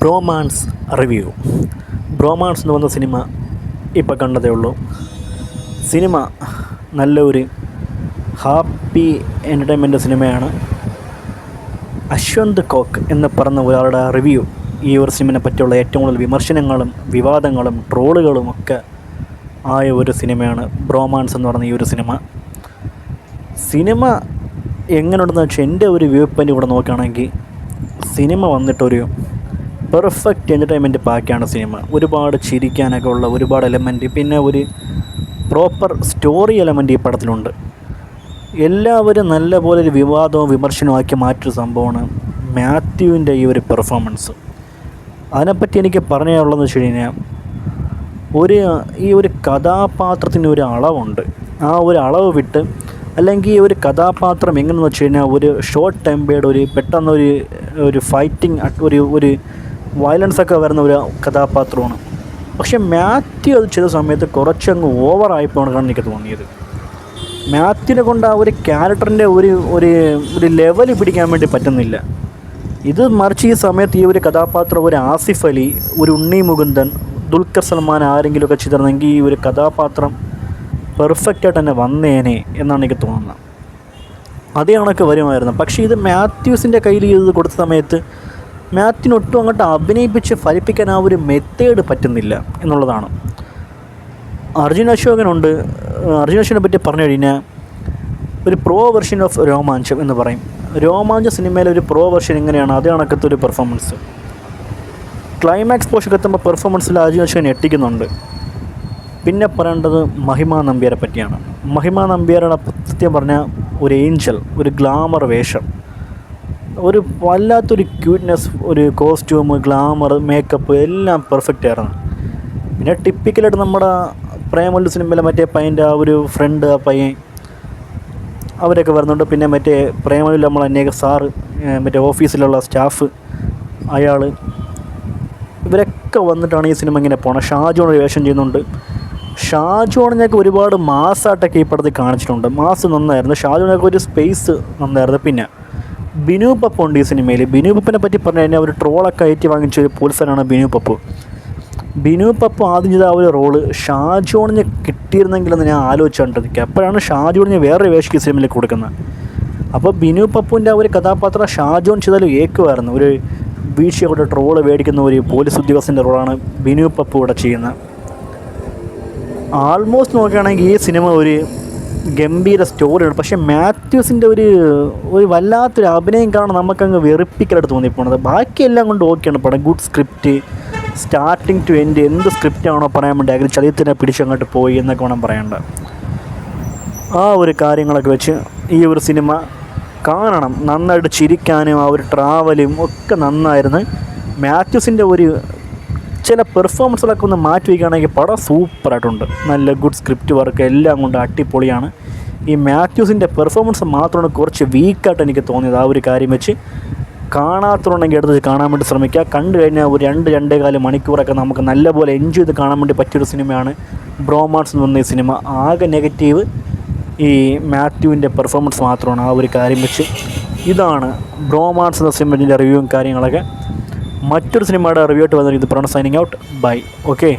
Bromance review. Bromance എന്ന് പറഞ്ഞ cinema ഇപ്പോൾ കണ്ടതേ ഉള്ളൂ. സിനിമ നല്ലൊരു ഹാപ്പി എൻ്റർടൈൻമെൻറ്റ് സിനിമയാണ്. അശ്വന്ത് കോക്ക് എന്ന് പറഞ്ഞ ഒരാളുടെ റിവ്യൂ ഈ ഒരു സിനിമയെ പറ്റിയുള്ള ഏറ്റവും കൂടുതൽ വിമർശനങ്ങളും വിവാദങ്ങളും ട്രോളുകളും ഒക്കെ ആയ ഒരു സിനിമയാണ് ബ്രോമാൻസ് എന്ന് പറഞ്ഞ ഈ ഒരു സിനിമ എങ്ങനെയുണ്ടെന്ന് വെച്ചാൽ എൻ്റെ ഒരു വ്യൂ പോയിൻ്റ് ഇവിടെ നോക്കുകയാണെങ്കിൽ സിനിമ വന്നിട്ടൊരു പെർഫെക്റ്റ് എൻ്റർടൈൻമെൻറ്റ് പാക്കാണ് സിനിമ. ഒരുപാട് ചിരിക്കാനൊക്കെ ഉള്ള ഒരുപാട് എലമെൻറ്റ്, പിന്നെ ഒരു പ്രോപ്പർ സ്റ്റോറി എലമെൻറ്റ് ഈ പടത്തിലുണ്ട്. എല്ലാവരും നല്ലപോലെ ഒരു വിവാദവും വിമർശനവും ആക്കി മാറ്റിയൊരു സംഭവമാണ് മാത്യുവിൻ്റെ ഈ ഒരു പെർഫോമൻസ്. അതിനെപ്പറ്റി എനിക്ക് പറയാനുള്ളതെന്ന് വെച്ച് കഴിഞ്ഞാൽ ഈ ഒരു കഥാപാത്രത്തിന് ഒരു അളവുണ്ട്. ആ ഒരു അളവ് വിട്ട്, അല്ലെങ്കിൽ ഈ ഒരു കഥാപാത്രം എങ്ങനെയെന്ന് വെച്ച് കഴിഞ്ഞാൽ ഒരു ഷോർട്ട് ടെമ്പേർഡ്, ഒരു പെട്ടെന്നൊരു ഫൈറ്റിംഗ്, ഒരു വയലൻസൊക്കെ വരുന്ന ഒരു കഥാപാത്രമാണ്. പക്ഷേ മാത്യു അത് ചെയ്ത സമയത്ത് കുറച്ചങ്ങ് ഓവറായിപ്പോണെന്നാണ് എനിക്ക് തോന്നിയത്. മാത്യുവിനെ കൊണ്ട് ആ ഒരു ക്യാരക്ടറിൻ്റെ ഒരു ലെവൽ പിടിക്കാൻ വേണ്ടി പറ്റുന്നില്ല. ഇത് മറിച്ച് ഈ സമയത്ത് ഈ ഒരു കഥാപാത്രം ഒരു ആസിഫ് അലി, ഒരു ഉണ്ണി മുകുന്ദൻ, ദുൽഖർ സൽമാൻ ആരെങ്കിലുമൊക്കെ ചെയ്തിരുന്നെങ്കിൽ ഈ ഒരു കഥാപാത്രം പെർഫെക്റ്റായിട്ട് തന്നെ വന്നേനെ എന്നാണ് എനിക്ക് തോന്നുന്നത്. അതേ കണക്ക് വരുമായിരുന്നു. പക്ഷേ ഇത് മാത്യൂസിൻ്റെ കയ്യിൽ ഇത് കൊടുത്ത സമയത്ത് മാത്യുവിനൊട്ടും അങ്ങോട്ട് അഭിനയിപ്പിച്ച് ഫലിപ്പിക്കാൻ ആ ഒരു മെത്തേഡ് പറ്റുന്നില്ല എന്നുള്ളതാണ്. അർജുൻ അശോകനുണ്ട്. അർജുൻ അശോകനെ പറ്റി പറഞ്ഞു കഴിഞ്ഞാൽ ഒരു പ്രോ വെർഷൻ ഓഫ് രോമാഞ്ചം എന്ന് പറയും. രോമാഞ്ച സിനിമയിലെ ഒരു പ്രോ വെർഷൻ എങ്ങനെയാണ് അതേ കണക്കത്തെ ഒരു പെർഫോമൻസ്. ക്ലൈമാക്സ് പോർഷനൊക്കെ എത്തുമ്പോൾ പെർഫോമൻസിൽ അർജുൻ അശോകൻ എത്തിക്കുന്നുണ്ട്. പിന്നെ പറയേണ്ടത് മഹിമ നമ്പ്യാരെ പറ്റിയാണ്. മഹിമ നമ്പ്യാരുടെ സത്യം പറഞ്ഞാൽ ഒരു ഏഞ്ചൽ, ഒരു ഗ്ലാമർ വേഷം, ഒരു വല്ലാത്തൊരു ക്യൂട്ട്നെസ്, ഒരു കോസ്റ്റ്യൂം, ഗ്ലാമർ, മേക്കപ്പ് എല്ലാം പെർഫെക്റ്റ് ആയിരുന്നു. പിന്നെ ടിപ്പിക്കലായിട്ട് നമ്മുടെ പ്രേമലു സിനിമയിലെ മറ്റേ പയ്യൻ്റെ ആ ഒരു ഫ്രണ്ട്, ആ പയ്യൻ, അവരൊക്കെ വരുന്നുണ്ട്. പിന്നെ മറ്റേ പ്രേമലു നമ്മൾ അനേക സാറ്, മറ്റേ ഓഫീസിലുള്ള സ്റ്റാഫ്, അയാൾ, ഇവരൊക്കെ വന്നിട്ടാണ് ഈ സിനിമ ഇങ്ങനെ പോകണം. ഷാജോൺ ഒരു വേഷം ചെയ്യുന്നുണ്ട്. ഷാജോണിനൊക്കെ ഒരുപാട് മാസ്സായിട്ടൊക്കെ ഈ പടത്തിൽ കാണിച്ചിട്ടുണ്ട്. മാസ് നന്നായിരുന്നു. ഷാജോണിനൊക്കെ ഒരു സ്പേസ് നന്നായിരുന്നു. പിന്നെ ബിനു പപ്പു ഉണ്ട് ഈ സിനിമയിൽ. ബിനു പപ്പിനെ പറ്റി പറഞ്ഞു കഴിഞ്ഞാൽ ഒരു ട്രോളൊക്കെ കയറ്റി വാങ്ങിച്ച ഒരു പോലീസനാണ് ബിനു പപ്പു. ബിനു പപ്പു ആദ്യം ചെയ്ത ആ ഒരു റോള് ഷാജോണിന് കിട്ടിയിരുന്നെങ്കിലെന്ന് ഞാൻ ആലോചിച്ചുകൊണ്ടിരിക്കുക. അപ്പോഴാണ് ഷാജോണിന് വേറൊരു വേഷം ഈ സിനിമയിൽ കൊടുക്കുന്നത്. അപ്പോൾ ബിനു പപ്പുവിൻ്റെ ആ ഒരു കഥാപാത്രം ഷാജോൺ ചെയ്താലും ഏക്കുമായിരുന്നു. ഒരു വീഴ്ചയോടെ ട്രോള് മേടിക്കുന്ന ഒരു പോലീസ് ഉദ്യോഗസ്ഥൻ്റെ റോളാണ് ബിനു പപ്പു ഇവിടെ ചെയ്യുന്നത്. ആൾമോസ്റ്റ് നോക്കുകയാണെങ്കിൽ ഈ സിനിമ ഒരു ഗംഭീര സ്റ്റോറിയാണ്. പക്ഷേ മാത്യൂസിൻ്റെ ഒരു വല്ലാത്തൊരു അഭിനയം കാരണം നമുക്കങ്ങ് വെറുപ്പിക്കലായിട്ട് തോന്നിപ്പോണത്. ബാക്കിയെല്ലാം കൊണ്ട് ഓക്കെയാണ് പടം. Good script, starting to end എന്ത് സ്ക്രിപ്റ്റാണോ പറയാൻ വേണ്ടി അതിൽ ചളിയത്തിനെ പിടിച്ചങ്ങോട്ട് പോയി എന്നൊക്കെ വേണം പറയേണ്ട. ആ ഒരു കാര്യങ്ങളൊക്കെ വെച്ച് ഈ ഒരു സിനിമ കാണണം. നന്നായിട്ട് ചിരിക്കാനും ആ ഒരു ട്രാവലും ഒക്കെ നന്നായിരുന്നു. മാത്യൂസിൻ്റെ ചില പെർഫോമൻസുകളൊക്കെ ഒന്ന് മാറ്റി വയ്ക്കുകയാണെങ്കിൽ പടം സൂപ്പറായിട്ടുണ്ട്. നല്ല ഗുഡ് സ്ക്രിപ്റ്റ് വർക്ക് എല്ലാം കൊണ്ട് അടിപൊളിയാണ്. ഈ മാത്യൂസിൻ്റെ പെർഫോമൻസ് മാത്രമാണ് കുറച്ച് വീക്കായിട്ട് എനിക്ക് തോന്നിയത്. ആ ഒരു കാര്യം വെച്ച് കാണാത്തതുണ്ടെങ്കിൽ എടുത്ത് കാണാൻ വേണ്ടി ശ്രമിക്കുക. കണ്ടു കഴിഞ്ഞാൽ ഒരു 2-2.25 മണിക്കൂറൊക്കെ നമുക്ക് നല്ലപോലെ എൻജോയ് ചെയ്ത് കാണാൻ വേണ്ടി പറ്റിയൊരു സിനിമയാണ് ബ്രോമാൻസ് എന്ന് പറഞ്ഞ ഈ സിനിമ. ആകെ നെഗറ്റീവ് ഈ മാത്യുവിൻ്റെ പെർഫോമൻസ് മാത്രമാണ്. ആ ഒരു കാര്യം വെച്ച് ഇതാണ് ബ്രോമാൻസ് എന്ന സിനിമയുടെ റിവ്യൂവും കാര്യങ്ങളൊക്കെ. മറ്റൊരു സിനിമയുടെ റിവ്യൂ ആയിട്ട് വന്നിരിക്കുന്നത്. Signing out. ബൈ. ഓക്കെ.